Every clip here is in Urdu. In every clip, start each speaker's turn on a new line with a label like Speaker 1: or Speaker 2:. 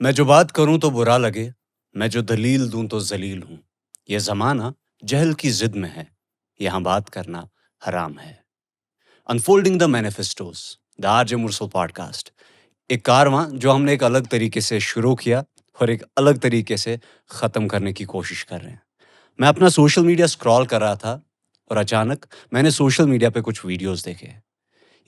Speaker 1: میں جو بات کروں تو برا لگے، میں جو دلیل دوں تو ذلیل ہوں۔ یہ زمانہ جہل کی ضد میں ہے، یہاں بات کرنا حرام ہے۔ انفولڈنگ دا مینیفیسٹوز، دا آر جے مرسل پوڈ کاسٹ، ایک کارواں جو ہم نے ایک الگ طریقے سے شروع کیا اور ایک الگ طریقے سے ختم کرنے کی کوشش کر رہے ہیں۔ میں اپنا سوشل میڈیا اسکرال کر رہا تھا اور اچانک میں نے سوشل میڈیا پہ کچھ ویڈیوز دیکھے۔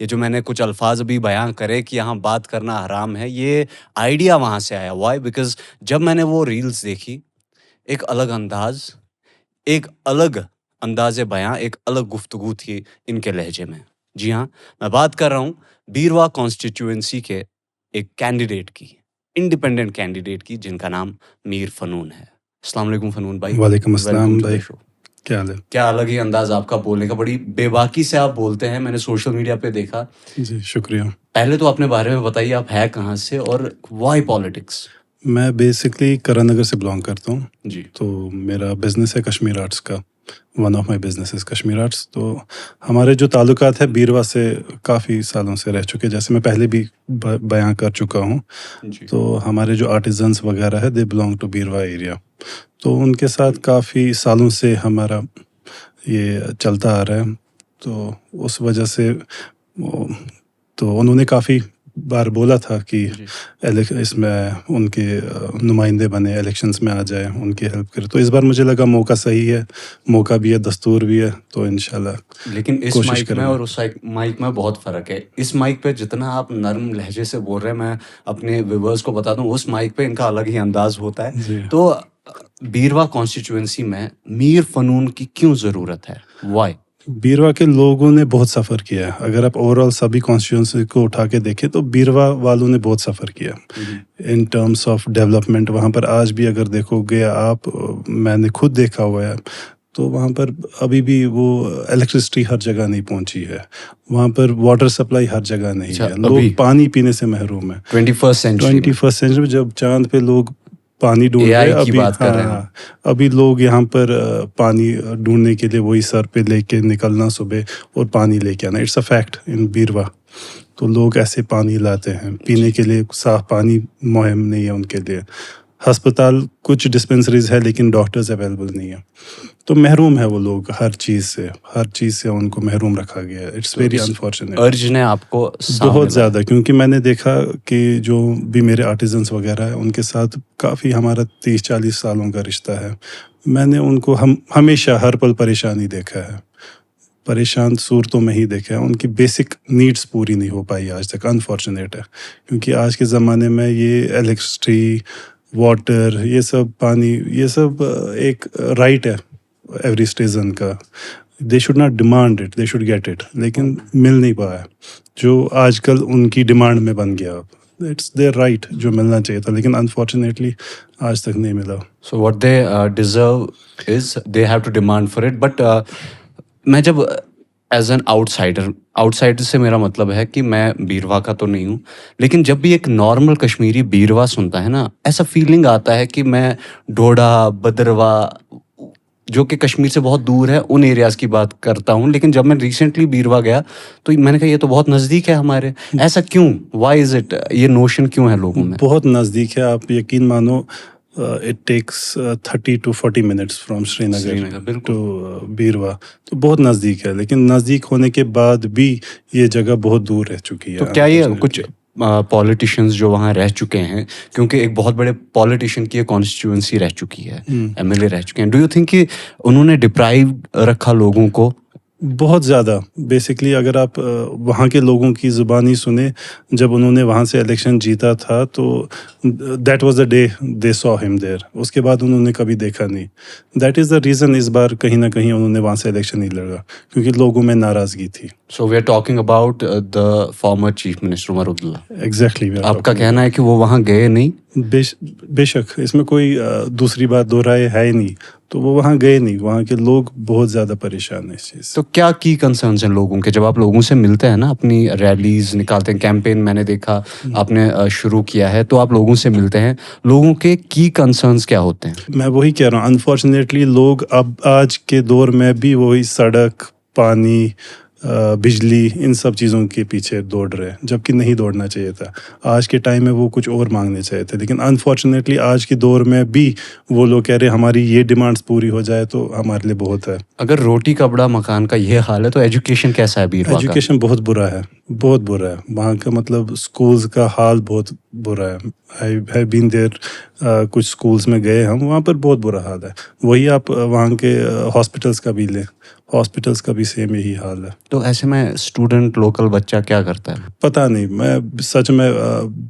Speaker 1: یہ جو میں نے کچھ الفاظ ابھی بیان کرے کہ یہاں بات کرنا حرام ہے، یہ آئیڈیا وہاں سے آیا۔ وائی؟ بیکاز جب میں نے وہ ریلز دیکھی، ایک الگ انداز بیاں، ایک الگ گفتگو تھی ان کے لہجے میں۔ جی ہاں، میں بات کر رہا ہوں بیروا کانسٹیٹیوئنسی کے ایک candidate key, independent candidate key, جن کا نام میر فنون ہے۔ السلام علیکم فنون بھائی۔
Speaker 2: وعلیکم السلام بھائی، کیا حال ہے؟
Speaker 1: کیا الگ ہی انداز آپ کا بولنے کا، بڑی بے باکی سے آپ بولتے ہیں، میں نے سوشل میڈیا پہ دیکھا۔
Speaker 2: جی شکریہ۔
Speaker 1: پہلے تو اپنے بارے میں بتائیے، آپ ہے کہاں سے اور وائی پالیٹکس؟
Speaker 2: میں بیسکلی کرن نگر سے بلانگ کرتا ہوں۔
Speaker 1: جی،
Speaker 2: تو میرا بزنس ہے کشمیر آرٹس کا، one of my business is Kashmir arts. تو ہمارے جو تعلقات ہیں بیروا سے کافی سالوں سے رہ چکے، جیسے میں پہلے بھی بیان کر چکا ہوں۔
Speaker 1: جی،
Speaker 2: تو ہمارے جو آرٹیزنس وغیرہ ہے دے بلانگ ٹو بیروا ایریا، تو ان کے ساتھ کافی سالوں سے ہمارا یہ چلتا آ رہا ہے۔ تو اس وجہ سے تو انہوں نے کافی بار بولا تھا کہ
Speaker 1: جی،
Speaker 2: اس میں ان کے نمائندے بنے، الیکشنز میں آ جائیں، ان کی ہیلپ کرے۔ تو اس بار مجھے لگا موقع صحیح ہے، موقع بھی ہے، دستور بھی ہے، تو انشاءاللہ
Speaker 1: لیکن اس
Speaker 2: کوشش
Speaker 1: مائک
Speaker 2: کریں
Speaker 1: میں
Speaker 2: گے۔
Speaker 1: اور اس مائک میں بہت فرق ہے۔ اس مائک پہ جتنا آپ نرم لہجے سے بول رہے ہیں، میں اپنے ویورز کو بتا دوں، اس مائک پہ ان کا الگ ہی انداز ہوتا ہے۔
Speaker 2: جی،
Speaker 1: تو بیروا کانسٹیٹیوئنسی میں میر فنون کی کیوں ضرورت ہے؟ وائی؟
Speaker 2: بیروا کے لوگوں نے بہت سفر کیا ہے۔ اگر آپ اوور آل سبھی کانسٹیٹیوئنسی کو اٹھا کے دیکھیں تو بیروا والوں نے بہت سفر کیا ان ٹرمس آف ڈیولپمنٹ۔ وہاں پر آج بھی اگر دیکھو گے آپ، میں نے خود دیکھا ہوا ہے، تو وہاں پر ابھی بھی وہ الیکٹرسٹی ہر جگہ نہیں پہنچی ہے، وہاں پر واٹر سپلائی ہر جگہ نہیں ہے، لوگ پانی پینے سے محروم ہیں۔ 21 سینچری جب چاند پہ لوگ پانی ڈھونڈ رہے ہیں، ابھی ابھی لوگ یہاں پر پانی ڈھونڈنے کے لیے وہی سر پہ لے کے نکلنا صبح اور پانی لے کے آنا، اٹس اے فیکٹ ان بیروا۔ تو لوگ ایسے پانی لاتے ہیں پینے کے لیے، صاف پانی مہم نہیں ہے ان کے لیے۔ ہسپتال کچھ ڈسپنسریز ہے لیکن ڈاکٹرز اویلیبل نہیں ہیں، تو محروم ہے وہ لوگ ہر چیز سے ان کو محروم رکھا گیا ہے۔ It's very unfortunate.
Speaker 1: ارج نے آپ کو
Speaker 2: بہت زیادہ، کیونکہ میں نے دیکھا کہ جو بھی میرے آرٹیزنس وغیرہ ہیں ان کے ساتھ کافی ہمارا 30-40 سالوں کا رشتہ ہے۔ میں نے ان کو ہمیشہ ہر پل پریشانی دیکھا ہے، پریشان صورتوں میں ہی دیکھا ہے۔ ان کی بیسک نیڈس پوری نہیں ہو پائی آج تک، انفارچونیٹ ہے، کیونکہ آج کے زمانے میں یہ الیکٹرسٹی، واٹر، یہ سب پانی، یہ سب ایک رائٹ ہے ایوری سٹیزن کا۔ They should not demand it, they should get it, لیکن مل نہیں پایا، جو آج کل ان کی ڈیمانڈ میں بن گیا۔ اٹس دیئر رائٹ، جو ملنا چاہیے تھا، لیکن انفارچونیٹلی آج تک نہیں ملا۔
Speaker 1: So what they deserve is they have to demand for it. But میں جب ایز این آؤٹ سائڈر سے میرا مطلب ہے کہ میں بیروا کا تو نہیں ہوں، لیکن جب بھی ایک نارمل کشمیری بیروا سنتا ہے نا، ایسا فیلنگ آتا ہے کہ میں ڈوڈا، بدروا، جو کہ کشمیر سے بہت دور ہے، ان ایریاز کی بات کرتا ہوں۔ لیکن جب میں ریسنٹلی بیروا گیا تو میں نے کہا یہ تو بہت نزدیک ہے ہمارے۔ ایسا کیوں؟ Why is it? یہ نوشن کیوں ہے لوگوں میں؟
Speaker 2: بہت نزدیک ہے، آپ یقین مانو it takes 30 to 40 minutes from Srinagar to Beerwah, تو بہت نزدیک ہے۔ لیکن نزدیک ہونے کے بعد بھی یہ جگہ بہت دور رہ چکی ہے۔
Speaker 1: تو کیا یہ کچھ پولیٹیشینز جو وہاں رہ چکے ہیں، کیونکہ ایک بہت بڑے پولیٹیشین کی کانسٹیٹیوئنسی رہ چکی ہے، ایم ایل اے رہ چکے ہیں، ڈو یو تھنک کہ انہوں نے ڈپرائیو رکھا لوگوں کو؟
Speaker 2: بہت زیادہ۔ بیسکلی اگر آپ وہاں کے لوگوں کی زبانی سنیں، جب انہوں نے وہاں سے الیکشن جیتا تھا تو that was the day they سو ہم دیر، اس کے بعد انہوں نے کبھی دیکھا نہیں۔ دیٹ از دا ریزن اس بار کہیں نہ کہیں انہوں نے وہاں سے الیکشن نہیں لڑا، کیونکہ لوگوں میں ناراضگی تھی۔
Speaker 1: So we are talking about the former chief minister Omar Abdullah.
Speaker 2: Exactly,
Speaker 1: آپ کا کہنا ہے کہ وہ وہاں گئے نہیں؟
Speaker 2: بے شک، اس میں کوئی دوسری بات دو رائے ہے ہی نہیں۔ تو وہ وہاں گئے نہیں، وہاں کے لوگ بہت زیادہ پریشان ہیں اس چیز سے۔
Speaker 1: تو کیا کی کنسرنس ہیں لوگوں کے؟ جب آپ لوگوں سے ملتے ہیں نا، اپنی ریلیز نکالتے ہیں، کیمپین میں نے دیکھا آپ نے شروع کیا ہے، تو آپ لوگوں سے ملتے ہیں، لوگوں کے کی کنسرنس کیا ہوتے ہیں؟
Speaker 2: میں وہی کہہ رہا ہوں، انفارچونیٹلی لوگ اب آج کے دور میں بھی وہی سڑک، پانی، بجلی، ان سب چیزوں کے پیچھے دوڑ رہے ہیں، جبکہ نہیں دوڑنا چاہیے تھا. آج کے ٹائم میں وہ کچھ اور مانگنے چاہیے تھے، لیکن انفارچونیٹلی آج کے دور میں بھی وہ لوگ کہہ رہے ہیں ہماری یہ ڈیمانڈس پوری ہو جائے تو ہمارے لیے بہت ہے.
Speaker 1: اگر روٹی کپڑا مکان کا یہ حال ہے تو ایجوکیشن کیسا ہے بیروا کا؟
Speaker 2: ایجوکیشن بہت برا ہے، بہت برا ہے وہاں کا. مطلب اسکولز کا حال بہت برا ہے. آئی ہیو بین دیئر، کچھ اسکولس میں گئے ہم، وہاں پر بہت برا حال ہے. وہی آپ وہاں کے ہاسپٹلس کا بھی لیں، ہاسپٹلس کا بھی سیم یہی حال ہے.
Speaker 1: تو ایسے میں اسٹوڈنٹ لوکل بچہ کیا کرتا ہے؟
Speaker 2: پتہ نہیں، میں سچ میں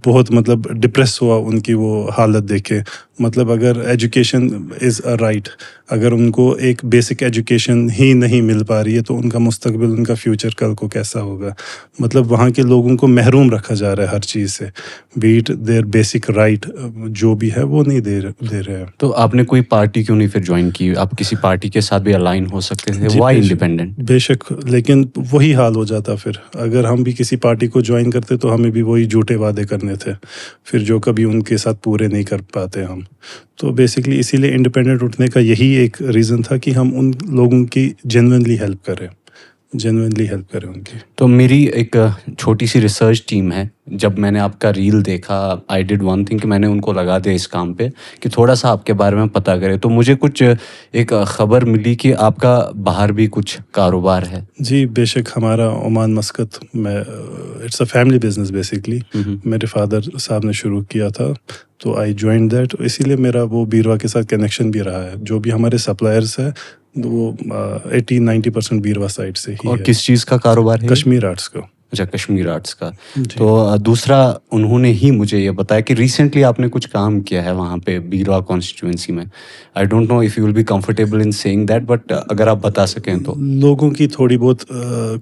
Speaker 2: بہت مطلب ڈپریس ہوا ان کی وہ حالت دیکھ کے. مطلب اگر ایجوکیشن از اے رائٹ، اگر ان کو ایک بیسک ایجوکیشن ہی نہیں مل پا رہی ہے تو ان کا مستقبل، ان کا فیوچر کل کو کیسا ہوگا؟ مطلب وہاں کے لوگوں کو محروم رکھا جا رہا ہے ہر چیز سے. بیٹ دیر بیسک رائٹ جو بھی ہے وہ نہیں دے رہے ہیں.
Speaker 1: تو آپ نے کوئی پارٹی کیوں نہیں پھر جوائن کی؟ آپ کسی پارٹی کے ساتھ بھی الائن ہو سکتے تھے.
Speaker 2: جی
Speaker 1: وائی انڈیپینڈنٹ؟
Speaker 2: بے شک، لیکن وہی حال ہو جاتا. پھر اگر ہم بھی کسی پارٹی کو جوائن کرتے تو ہمیں بھی وہی جھوٹے وعدے کرنے تھے، پھر جو کبھی ان کے ساتھ پورے نہیں کر پاتے ہم. تو بیسکلی اسی لیے انڈیپینڈنٹ اٹھنے کا یہی ایک ریزن تھا کہ ہم ان لوگوں کی جینوئنلی ہیلپ کریں ان کی.
Speaker 1: تو میری ایک چھوٹی سی ریسرچ ٹیم ہے. جب میں نے آپ کا ریل دیکھا، آئی ڈڈ ون تھنگ کہ میں نے ان کو لگا دیا اس کام پہ کہ تھوڑا سا آپ کے بارے میں پتہ کرے. تو مجھے کچھ ایک خبر ملی کہ آپ کا باہر بھی کچھ کاروبار ہے.
Speaker 2: جی بے شک، ہمارا عمان مسقط میں it's a family business basically. میرے فادر صاحب نے شروع کیا تھا تو آئی جوائن دیٹ. اسی لیے میرا وہ بیروا کے ساتھ کنیکشن بھی رہا ہے. جو بھی ہمارے سپلائرس ہیں وہ 80-90% بیروا سائٹ سے ہی
Speaker 1: اور
Speaker 2: ہے.
Speaker 1: کس چیز کا کاروبار ہے؟
Speaker 2: کشمیر آرٹس کا.
Speaker 1: اچھا، کشمیر آرٹس کا.
Speaker 2: جی.
Speaker 1: تو دوسرا انہوں نے ہی مجھے یہ بتایا کہ ریسنٹلی آپ نے کچھ کام کیا ہے وہاں پہ بیروا کانسٹیٹوئنسی میں. I don't know if you will be comfortable in seeing that, but اگر آپ بتا سکیں تو.
Speaker 2: لوگوں کی تھوڑی بہت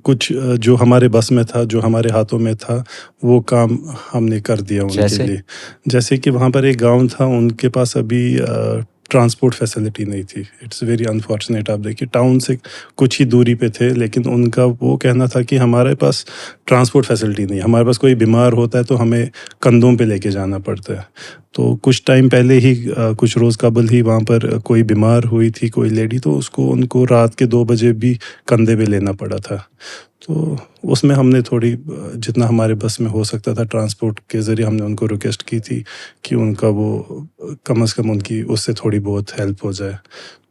Speaker 2: کچھ جو ہمارے بس میں تھا، جو ہمارے ہاتھوں میں تھا، وہ کام ہم نے کر دیا ان کے لیے. جیسے کہ وہاں پر ایک گاؤں تھا، ان کے پاس ابھی ٹرانسپورٹ فیسلٹی نہیں تھی. It's very unfortunate. آپ دیکھیے ٹاؤن سے کچھ ہی دوری پہ تھے، لیکن ان کا وہ کہنا تھا کہ ہمارے پاس ٹرانسپورٹ فیسلٹی نہیں. ہمارے پاس کوئی بیمار ہوتا ہے تو ہمیں کندھوں پہ لے کے جانا پڑتا ہے. تو کچھ ٹائم پہلے ہی، کچھ روز قبل ہی وہاں پر کوئی بیمار ہوئی تھی، کوئی لیڈی، تو ان کو رات کے 2 بجے بھی کندھے پہ لینا پڑا تھا. تو اس میں ہم نے تھوڑی جتنا ہمارے بس میں ہو سکتا تھا ٹرانسپورٹ کے ذریعے ہم نے ان کو ریکویسٹ کی تھی کہ ان کا وہ کم از کم ان کی اس سے تھوڑی بہت ہیلپ ہو جائے،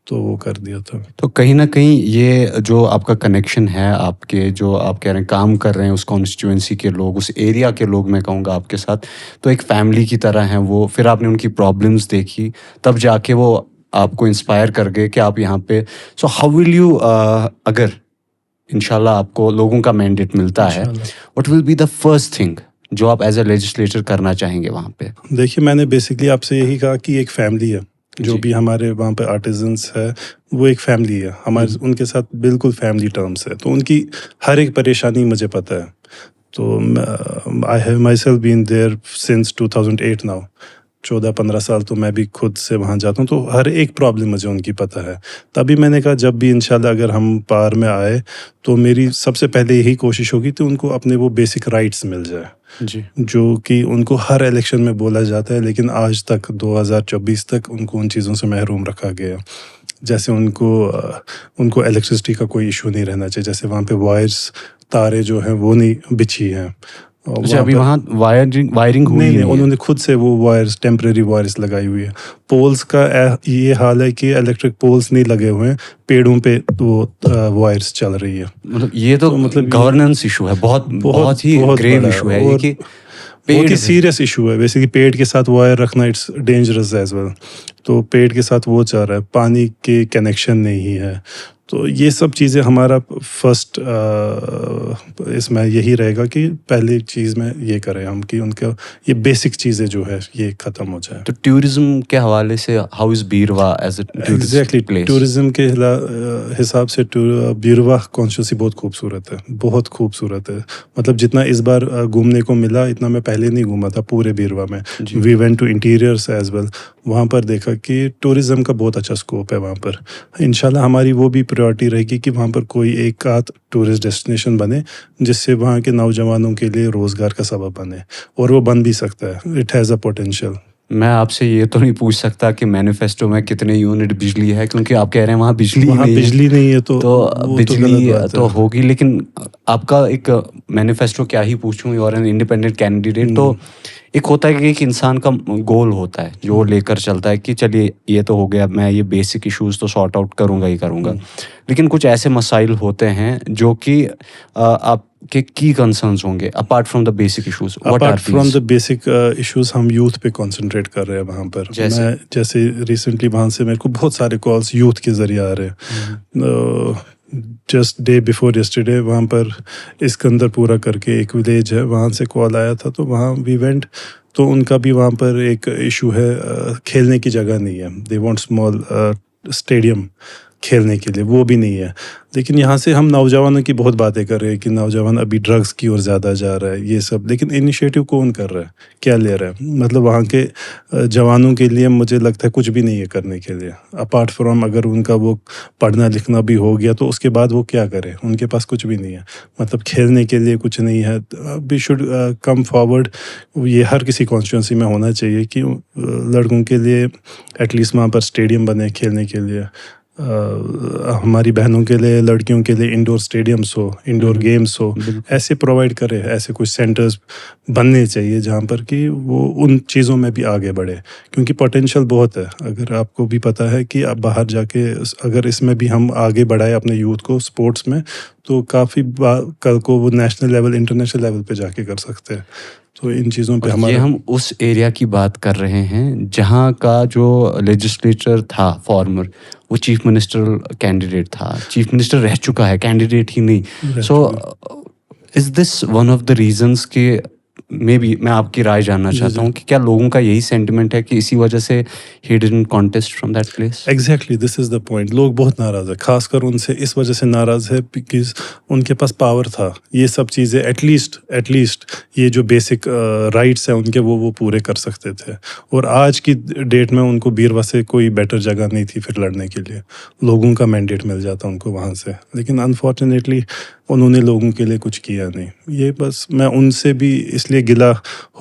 Speaker 2: تو وہ کر دیا تھا.
Speaker 1: تو کہیں نہ کہیں یہ جو آپ کا کنیکشن ہے، آپ کے جو آپ کہہ رہے ہیں کام کر رہے ہیں اس کانسٹیٹوئنسی کے لوگ، اس ایریا کے لوگ، میں کہوں گا آپ کے ساتھ تو ایک فیملی کی طرح ہیں وہ. پھر آپ نے ان کی پرابلمس دیکھی، تب جا کے وہ آپ کو انسپائر کر گئے کہ آپ یہاں پہ. سو ہاؤ ول یو، اگر انشاءاللہ آپ کو لوگوں کا مینڈیٹ ملتا ہے، what will be the first thing جو آپ ایز اے لیجسلیٹر کرنا چاہیں گے وہاں پہ؟
Speaker 2: دیکھیے، میں نے بیسکلی آپ سے یہی کہا کہ ایک فیملی ہے. جو بھی ہمارے وہاں پہ آرٹیزنس ہے وہ ایک فیملی ہے. ہمارے ان کے ساتھ بالکل فیملی ٹرمس ہے. تو ان کی ہر ایک پریشانی مجھے پتہ ہے. تو I have my self been there since 2008 now. 14-15 سال تو میں بھی خود سے وہاں جاتا ہوں، تو ہر ایک پرابلم مجھے ان کی پتہ ہے. تبھی میں نے کہا جب بھی انشاءاللہ اگر ہم پار میں آئے تو میری سب سے پہلے یہی کوشش ہوگی کہ ان کو اپنے وہ بیسک رائٹس مل جائے.
Speaker 1: جی. جو
Speaker 2: کہ ان کو ہر الیکشن میں بولا جاتا ہے، لیکن آج تک 2024 تک ان کو ان چیزوں سے محروم رکھا گیا. جیسے ان کو الیکٹرسٹی کا کوئی ایشو نہیں رہنا چاہیے. جیسے وہاں پہ وائرس، تاریں جو ہیں وہ نہیں بچھی ہیں.
Speaker 1: اچھا، ابھی وہاں وائرنگ ہوئی
Speaker 2: نہیں، انہوں نے خود سے وہ وائرس، ٹیمپریری وائرس لگائی ہوئی ہے. پولس کا یہ حال ہے کہ الیکٹرک پولس نہیں لگے ہوئے ہیں، پیڑوں پہ وہ وائرس چل رہی ہے.
Speaker 1: مطلب یہ تو مطلب گورننس ایشو ہے، بہت ہی گریو ایشو ہے یہ، کہ
Speaker 2: بہت ہی سیریس ایشو ہے. ویسے کہ پیڑ کے ساتھ وائر رکھنا اٹس ڈینجرس ایز ویل. تو پیڑ کے ساتھ وہ چل رہا ہے، پانی کے کنیکشن نہیں ہے. تو یہ سب چیزیں ہمارا فرسٹ اس میں یہی رہے گا کہ پہلی چیز میں یہ کریں ہم کہ ان کا یہ بیسک چیزیں جو ہے یہ ختم ہو جائے.
Speaker 1: تو ٹورزم کے حوالے سے how is Beerwah as a
Speaker 2: exactly tourism کے حساب سے بیروا کانسٹیٹوئنسی بہت خوبصورت ہے، بہت خوبصورت ہے. مطلب جتنا اس بار گھومنے کو ملا اتنا میں پہلے نہیں گھوما تھا پورے بیروا میں. We went to interiors as well. وہاں پر دیکھا کہ ٹورزم کا بہت اچھا اسکوپ ہے وہاں پر. انشاءاللہ ہماری وہ بھی پریورٹی رہے گی کہ وہاں پر کوئی ایک آدھ ٹورسٹ ڈیسٹینیشن بنے جس سے وہاں کے نوجوانوں کے لیے روزگار کا سبب بنے، اور وہ بن بھی سکتا ہے. It has a potential.
Speaker 1: میں آپ سے یہ تو نہیں پوچھ سکتا کہ مینیفیسٹو میں کتنے یونٹ بجلی ہے، کیونکہ آپ کہہ رہے ہیں وہاں بجلی
Speaker 2: نہیں ہے تو
Speaker 1: بجلی تو ہوگی، لیکن آپ کا ایک مینیفیسٹو کیا ہی پوچھوں، اور این انڈیپینڈنٹ کینڈیڈیٹ، تو ایک ہوتا ہے کہ ایک انسان کا گول ہوتا ہے جو وہ لے کر چلتا ہے کہ چلیے یہ تو ہو گیا، میں یہ بیسک ایشوز تو سارٹ آؤٹ کروں گا ہی کروں گا، لیکن کچھ ایسے مسائل ہوتے ہیں جو کہ آپ کے کی کنسرنز ہوں گے apart from the basic issues.
Speaker 2: Apart from the basic issues ہم یوتھ پہ کنسنٹریٹ کر رہے ہیں وہاں پر. میں جیسے ریسنٹلی وہاں سے میرے کو بہت سارے کالس یوتھ کے ذریعے آ رہے ہیں. جسٹ ڈے بیفور یسٹرڈے وہاں پر اسکندر پورہ کر کے ایک ولیج ہے، وہاں سے کال آیا تھا، تو وہاں وی وینٹ. تو ان کا بھی وہاں پر ایک ایشو ہے، کھیلنے کی جگہ نہیں ہے. دے وانٹ اسمال اسٹیڈیم کھیلنے کے لیے، وہ بھی نہیں ہے. لیکن یہاں سے ہم نوجوانوں کی بہت باتیں کر رہے ہیں کہ نوجوان ابھی ڈرگس کی اور زیادہ جا رہا ہے یہ سب، لیکن انیشیٹو کون کر رہا ہے، کیا لے رہا ہے؟ مطلب وہاں کے جوانوں کے لیے مجھے لگتا ہے کچھ بھی نہیں ہے کرنے کے لیے، اپارٹ فرام اگر ان کا وہ پڑھنا لکھنا بھی ہو گیا تو اس کے بعد وہ کیا کرے، ان کے پاس کچھ بھی نہیں ہے. مطلب کھیلنے کے لیے کچھ نہیں ہے. We should come forward. یہ ہر کسی کانسٹیٹوئنسی میں ہونا چاہیے کہ لڑکوں کے لیے ایٹ لیسٹ وہاں پر اسٹیڈیم بنے کھیلنے کے لیے. ہماری بہنوں کے لیے، لڑکیوں کے لیے انڈور اسٹیڈیمس ہو، انڈور گیمس ہو، ایسے پرووائڈ کرے. ایسے کچھ سینٹرز بننے چاہیے جہاں پر کہ وہ ان چیزوں میں بھی آگے بڑھے، کیونکہ پوٹینشیل بہت ہے. اگر آپ کو بھی پتہ ہے کہ اب باہر جا کے اگر اس میں بھی ہم آگے بڑھائے اپنے یوتھ کو اسپورٹس میں، تو کافی کل کو وہ نیشنل لیول انٹرنیشنل لیول پہ جا کے کر سکتے ہیں. تو ان چیزوں پہ
Speaker 1: یہ ہم اس ایریا کی بات کر رہے ہیں جہاں کا جو لیجسلیچر تھا فارمر، وہ چیف منسٹر کینڈیڈیٹ تھا، چیف منسٹر رہ چکا ہے، کینڈیڈیٹ ہی نہیں. So is this one of the reasons کہ مے بی، میں آپ کی رائے جاننا چاہتا ہوں کہ کیا لوگوں کا یہی سینٹیمنٹ ہے کہ اسی وجہ سے ہی didn't contest from that place?
Speaker 2: Exactly this is the point. لوگ بہت ناراض ہے، خاص کر ان سے اس وجہ سے ناراض ہے بیکاز ان کے پاس پاور تھا. یہ سب چیزیں ایٹ لیسٹ یہ جو بیسک رائٹس ہیں ان کے وہ پورے کر سکتے تھے. اور آج کی ڈیٹ میں ان کو بیروا سے کوئی بیٹر جگہ نہیں تھی پھر لڑنے کے لیے. لوگوں کا مینڈیٹ مل جاتا ان کو وہاں سے، لیکن انفارچونیٹلی انہوں نے لوگوں کے لیے کچھ کیا نہیں. یہ بس میں ان سے بھی اس لیے گلا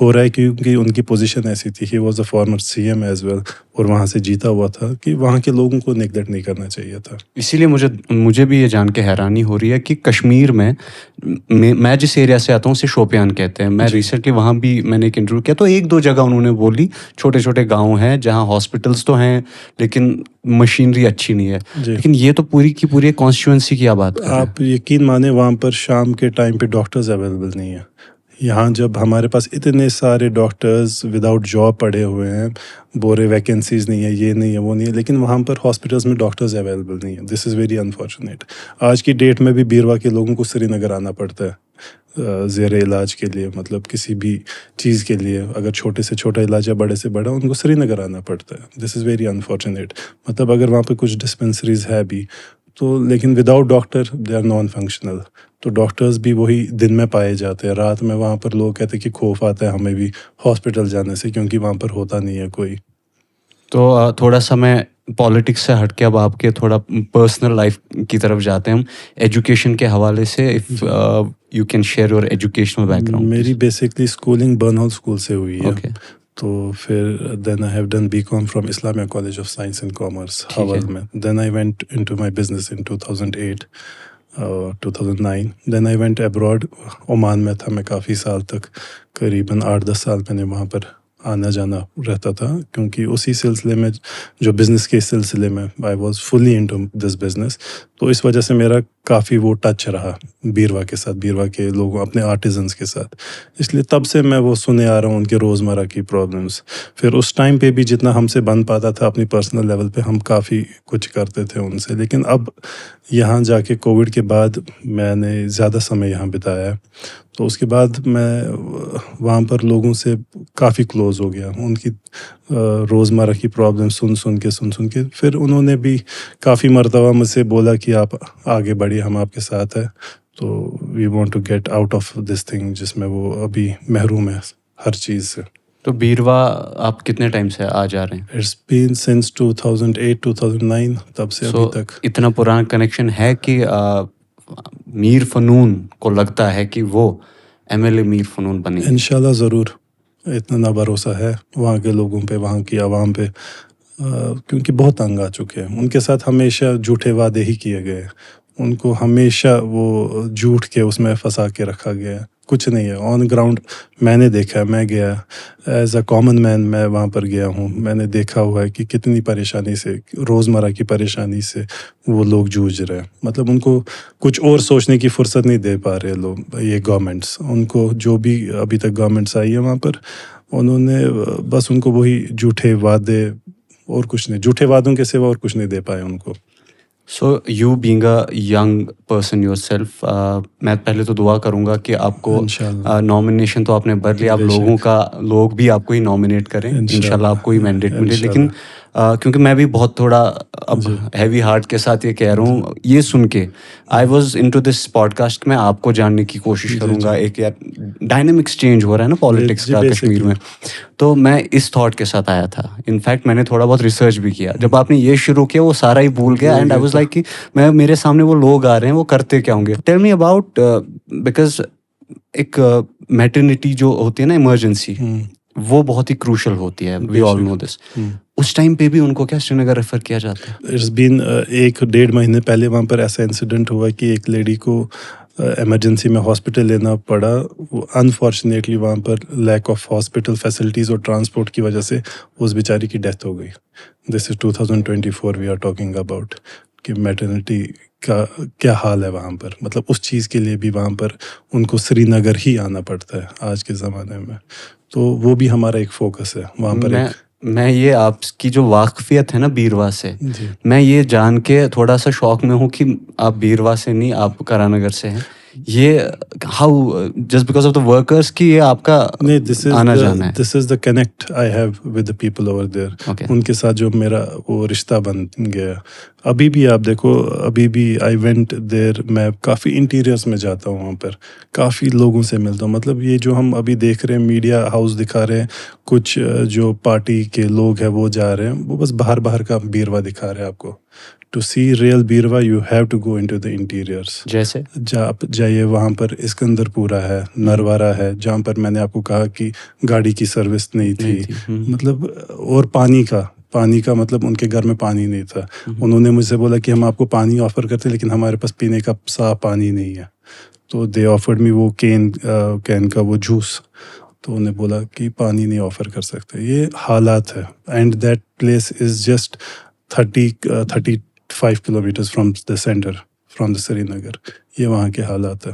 Speaker 2: ہو رہا ہے کیونکہ ان کی پوزیشن ایسی تھی. He was a former CM as well, اور وہاں سے جیتا ہوا تھا، کہ وہاں کے لوگوں کو نیگلیکٹ نہیں کرنا چاہیے تھا.
Speaker 1: اسی لیے مجھے بھی یہ جان کے حیرانی ہو رہی ہے کہ کشمیر میں جس ایریا سے آتا ہوں اسے شوپیان کہتے ہیں. میں ریسنٹلی وہاں بھی میں نے ایک انٹرویو کیا، تو 1-2 جگہ انہوں نے بولی چھوٹے چھوٹے گاؤں ہیں جہاں ہاسپٹلس تو ہیں لیکن مشینری اچھی نہیں ہے. لیکن یہ تو پوری کی پوری کانسٹیٹوئنسی کی بات کر رہے ہیں.
Speaker 2: آپ یقین مانیں وہاں پر شام کے ٹائم پہ ڈاکٹرز اویلیبل نہیں ہیں. یہاں جب ہمارے پاس اتنے سارے ڈاکٹرز وداؤٹ جاب پڑے ہوئے ہیں، بورے ویکینسیز نہیں ہے، یہ نہیں ہے وہ نہیں ہے، لیکن وہاں پر ہاسپٹلز میں ڈاکٹرز اویلیبل نہیں ہیں. دس از ویری انفارچونیٹ. آج کی ڈیٹ میں بھی بیروا کے لوگوں کو سری نگر آنا پڑتا ہے زیر علاج کے لیے. مطلب کسی بھی چیز کے لیے اگر چھوٹے سے چھوٹا علاج ہے، بڑے سے بڑا، ان کو سری نگر آنا پڑتا ہے. This is very unfortunate. مطلب اگر وہاں پہ کچھ ڈسپنسریز ہے بھی تو، لیکن without doctor they are non functional. تو ڈاکٹرز بھی وہی دن میں پائے جاتے ہیں، رات میں وہاں پر لوگ کہتے ہیں کہ خوف آتا ہے ہمیں بھی ہاسپٹل جانے سے، کیونکہ وہاں پر ہوتا نہیں ہے کوئی.
Speaker 1: تو تھوڑا سا میں پالیٹکس سے ہٹ کے اب آپ کے تھوڑا پرسنل لائف کی طرف جاتے ہیں ہم. ایجوکیشن کے حوالے سے if you can share your educational background.
Speaker 2: میری basically schooling Burn Hall school سے ہوئی ہے. تو پھر then I have done BCom from Islamia college of science and commerce Hawal میں. Then I went into my business in 2008 2009. Then I went abroad. Oman میں تھا میں کافی سال تک، قریباً 8-10 سال میں نے وہاں پر آنا جانا رہتا تھا، کیونکہ اسی سلسلے میں جو بزنس کے سلسلے میں I was fully into this business. تو اس وجہ سے میرا کافی وہ ٹچ رہا بیروا کے ساتھ، بیروا کے لوگوں، اپنے آرٹیزنس کے ساتھ. اس لیے تب سے میں وہ سنے آ رہا ہوں ان کے روزمرہ کی پرابلمس. پھر اس ٹائم پہ بھی جتنا ہم سے بن پاتا تھا اپنی پرسنل لیول پہ ہم کافی کچھ کرتے تھے ان سے. لیکن اب یہاں جا کے کووڈ کے بعد میں نے زیادہ سمے یہاں بتایا، تو اس کے بعد میں وہاں پر لوگوں سے کافی کلوز ہو گیا. ان کی روزمرہ کی پرابلم سن کے پھر انہوں نے بھی کافی مرتبہ مجھ سے بولا کہ آپ آگے بڑھیے، ہم آپ کے ساتھ ہیں. تو we want to get out of this thing جس میں وہ ابھی محروم ہے ہر چیز سے.
Speaker 1: تو بیروا آپ کتنے ٹائم سے آ جا رہے ہیں؟
Speaker 2: اٹس بین سنس 2008-2009، تب سے ابھی تک.
Speaker 1: اتنا پرانا کنیکشن ہے کہ میر فنون کو لگتا ہے کہ وہ MLA میر فنون بنے؟
Speaker 2: انشاءاللہ ضرور. اتنا نا بھروسہ ہے وہاں کے لوگوں پہ, وہاں کی عوام پہ, کیونکہ بہت تنگ آ چکے ہیں. ان کے ساتھ ہمیشہ جھوٹے وعدے ہی کیے گئے, ان کو ہمیشہ وہ جھوٹ کے اس میں پھنسا کے رکھا گیا ہے. کچھ نہیں ہے آن گراؤنڈ. میں نے دیکھا ہے, میں گیا ایز اے کامن مین, میں وہاں پر گیا ہوں. میں نے دیکھا ہوا ہے کہ کتنی پریشانی سے, روزمرہ کی پریشانی سے وہ لوگ جوجھ رہے ہیں. مطلب ان کو کچھ اور سوچنے کی فرصت نہیں دے پا رہے لوگ, یہ گورنمنٹس. ان کو جو بھی ابھی تک گورنمنٹس آئی ہے وہاں پر, انہوں نے بس ان کو وہی جھوٹے وعدے اور کچھ نہیں, جھوٹے وعدوں کے سوا اور کچھ نہیں دے پائے ان کو.
Speaker 1: So you being a young person your self, میں پہلے تو دعا کروں گا کہ آپ کو
Speaker 2: انشاءاللہ
Speaker 1: نامینیشن تو آپ نے بھر لیا, اب لوگ بھی آپ کو ہی نامینیٹ کریں, انشاءاللہ آپ کو ہی مینڈیٹ ملے. لیکن کیونکہ میں بھی بہت تھوڑا اب ہیوی ہارٹ کے ساتھ یہ کہہ رہا ہوں, یہ سن کے I was into this podcast, میں آپ کو جاننے کی کوشش کروں گا. ایک یار ڈائنامکس چینج ہو رہا ہے نا پالیٹکس کا کشمیر میں, تو میں اس تھاٹ کے ساتھ آیا تھا. انفیکٹ میں نے تھوڑا بہت ریسرچ بھی کیا. جب آپ نے یہ شروع کیا وہ سارا ہی بھول گیا, اینڈ آئی واز لائک کہ میرے سامنے وہ لوگ آ رہے ہیں, وہ کرتے کیا ہوں گے. ٹیل می اباؤٹ, بیکاز ایک میٹرنٹی جو ہوتی ہے نا ایمرجنسی, وہ بہت ہی کروشل ہوتی ہے, وی آل نو دس. اس ٹائم پہ بھی ان کو کیا سری نگر ریفر کیا جاتا ہے؟
Speaker 2: اٹس بین 1-1.5 مہینے پہلے وہاں پر ایسا انسیڈنٹ ہوا کہ ایک لیڈی کو ایمرجنسی میں ہاسپٹل لینا پڑا. انفارچونیٹلی وہاں پر لیک آف ہاسپٹل فیسلٹیز اور ٹرانسپورٹ کی وجہ سے اس بیچاری کی ڈیتھ ہو گئی. دس از 2024 وی آر ٹاکنگ اباؤٹ, کہ میٹرنٹی کا کیا حال ہے وہاں پر. مطلب اس چیز کے لیے بھی وہاں پر ان کو سری نگر ہی آنا پڑتا ہے آج کے زمانے میں. تو وہ بھی ہمارا ایک فوکس ہے وہاں پر.
Speaker 1: میں یہ آپ کی جو واقفیت ہے نا بیروا سے, میں یہ جان کے تھوڑا سا شوق میں ہوں کہ آپ بیروا سے نہیں, آپ کرا نگر سے ہیں. یہ how just because of the workers کی یہ آپ کا آنا جانا ہے؟
Speaker 2: This is the connect I have with the people over there. ان کے ساتھ جو میرا وہ رشتہ بن گیا. ابھی بھی آپ دیکھو, ابھی بھی آئی وینٹ دیر, میں کافی انٹیریئرس میں جاتا ہوں, وہاں پر کافی لوگوں سے ملتا ہوں. مطلب یہ جو ہم ابھی دیکھ رہے ہیں میڈیا ہاؤس دکھا رہے ہیں, کچھ جو پارٹی کے لوگ ہیں وہ جا رہے ہیں, وہ بس باہر کا بیروا دکھا رہے ہیں آپ کو. To see real Beerwah you have to go into the interiors.
Speaker 1: جیسے
Speaker 2: آپ جائیے, وہاں پر اسکندر پورہ ہے, نروارہ ہے, جہاں پر میں نے آپ کو کہا کہ گاڑی کی سروس نہیں تھی. مطلب اور پانی کا مطلب ان کے گھر میں پانی نہیں تھا. انہوں نے مجھ سے بولا کہ ہم آپ کو پانی آفر کرتے لیکن ہمارے پاس پینے کا صاف پانی نہیں ہے. تو دے آفرڈ می وہ کین کا وہ جوس. تو انہیں بولا کہ پانی نہیں آفر کر سکتے. یہ حالات ہے. And that place is just 35 kilometres from the centre, from the Srinagar. یہ وہاں کے حالات ہیں.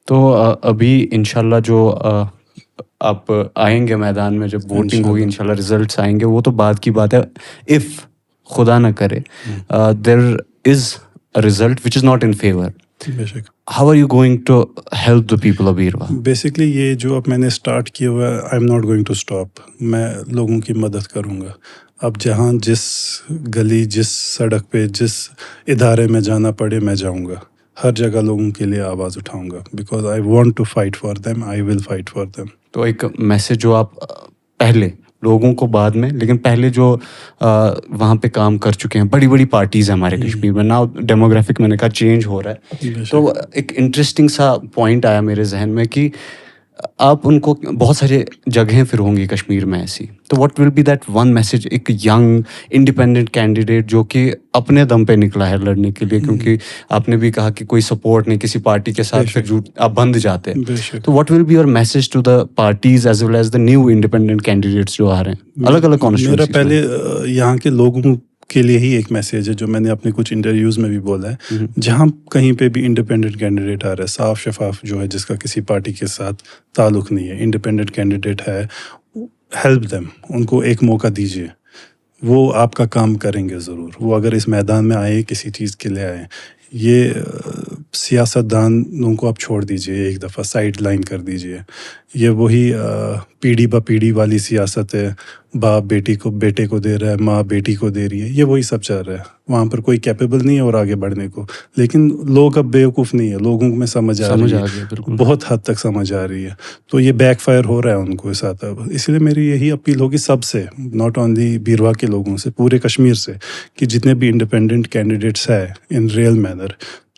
Speaker 1: تو ابھی انشاءاللہ جو آپ آئیں گے میدان میں, جب ووٹنگ ہوگی انشاءاللہ ریزلٹس آئیں گے, وہ تو بعد کی بات ہے. اف خدا نہ کرے there is a result which is not in favour, how are you going to help the people of Beerwah?
Speaker 2: Basically یہ جو اب میں نے اسٹارٹ کیا ہوا ہے, I am not going to stop. میں لوگوں کی مدد کروں گا. اب جہاں جس گلی, جس سڑک پہ, جس ادارے میں جانا پڑے میں جاؤں گا. ہر جگہ لوگوں کے لیے آواز اٹھاؤں گا, because I want to fight for them, I will fight for them.
Speaker 1: تو ایک میسیج جو آپ پہلے لوگوں کو بعد میں, لیکن پہلے جو وہاں پہ کام کر چکے ہیں, بڑی بڑی پارٹیز ہیں ہمارے کشمیر میں نا, ڈیموگرافک میں نے کہا چینج ہو رہا ہے. تو ایک انٹرسٹنگ سا پوائنٹ آیا میرے ذہن میں کہ آپ ان کو, بہت سارے جگہیں پھر ہوں گی کشمیر میں ایسی, تو what will be that one message ایک ینگ انڈیپینڈنٹ کینڈیڈیٹ جو کہ اپنے دم پہ نکلا ہے لڑنے کے لیے, کیونکہ آپ نے بھی کہا کہ کوئی سپورٹ نہیں کسی پارٹی کے ساتھ, پھر آپ بند جاتے ہیں. تو what will be your message to the parties as well as the new independent candidates جو آ رہے ہیں الگ الگ کانسٹیٹوئنسیز
Speaker 2: میرا پہلے یہاں کے لوگوں کے لیے ہی ایک میسیج ہے جو میں نے اپنے کچھ انٹرویوز میں بھی بولا ہے. جہاں کہیں پہ بھی انڈیپینڈنٹ کینڈیڈیٹ آ رہا ہے, صاف شفاف جو ہے, جس کا کسی پارٹی کے ساتھ تعلق نہیں ہے, انڈیپینڈنٹ کینڈیڈیٹ ہے, ہیلپ دیم, ان کو ایک موقع دیجیے. وہ آپ کا کام کریں گے ضرور. وہ اگر اس میدان میں آئے, کسی چیز کے لیے آئے, یہ سیاست دانوں کو آپ چھوڑ دیجیے, ایک دفعہ سائڈ لائن کر دیجیے. یہ وہی پیڑھی با پیڑھی والی سیاست ہے, باپ بیٹے کو دے رہا ہے, ماں بیٹی کو دے رہی ہے, یہ وہی سب چل رہا ہے. وہاں پر کوئی کیپیبل نہیں ہے اور آگے بڑھنے کو, لیکن لوگ اب بیوقوف نہیں ہے, لوگوں میں سمجھ آ رہی ہے, بہت حد تک سمجھ آ رہی ہے. تو یہ بیک فائر ہو رہا ہے ان کو ساتھ. اب اس لیے میری یہی اپیل ہوگی سب سے, ناٹ اونلی بیروا کے لوگوں سے, پورے کشمیر سے, کہ جتنے بھی انڈیپینڈنٹ کینڈیڈیٹس ہیں ان ریئل مینر,